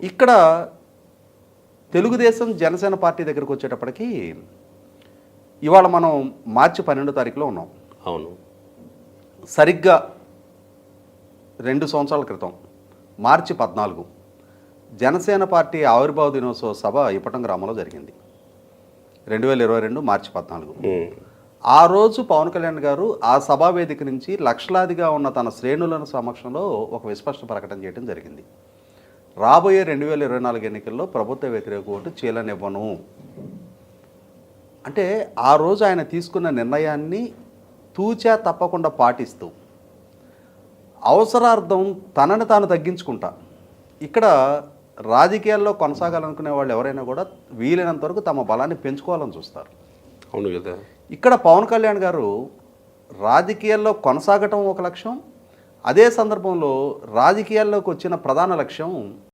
ఇక్కడ తెలుగుదేశం జనసేన పార్టీ దగ్గరకు వచ్చేటప్పటికి ఇవాళ మనం మార్చి 12వ తారీఖులో ఉన్నాం. అవును. సరిగ్గా 2 సంవత్సరాల క్రితం మార్చి 14 జనసేన పార్టీ ఆవిర్భావ దినోత్సవ సభ ఇప్పటం గ్రామంలో జరిగింది. 2022 మార్చి 14. ఆ రోజు పవన్ కళ్యాణ్ గారు ఆ సభా వేదిక నుంచి లక్షలాదిగా ఉన్న తన శ్రేణుల సమక్షంలో ఒక విస్పష్ట ప్రకటన చేయడం జరిగింది. రాబోయే 2024 ఎన్నికల్లో ప్రభుత్వ వ్యతిరేక ఓటు చీలనివ్వను అంటే ఆ రోజు ఆయన తీసుకున్న నిర్ణయాన్ని తూచా తప్పకుండా పాటిస్తూ అవసరార్థం తనని తాను తగ్గించుకుంటా ఇక్కడ రాజకీయాల్లో కొనసాగాలనుకునే వాళ్ళు ఎవరైనా కూడా వీలైనంత వరకు తమ బలాన్ని పెంచుకోవాలని చూస్తారు. అవును కదా. ఇక్కడ పవన్ కళ్యాణ్ గారు రాజకీయాల్లో కొనసాగటం ఒక లక్ష్యం, అదే సందర్భంలో రాజకీయాల్లోకి వచ్చిన ప్రధాన లక్ష్యం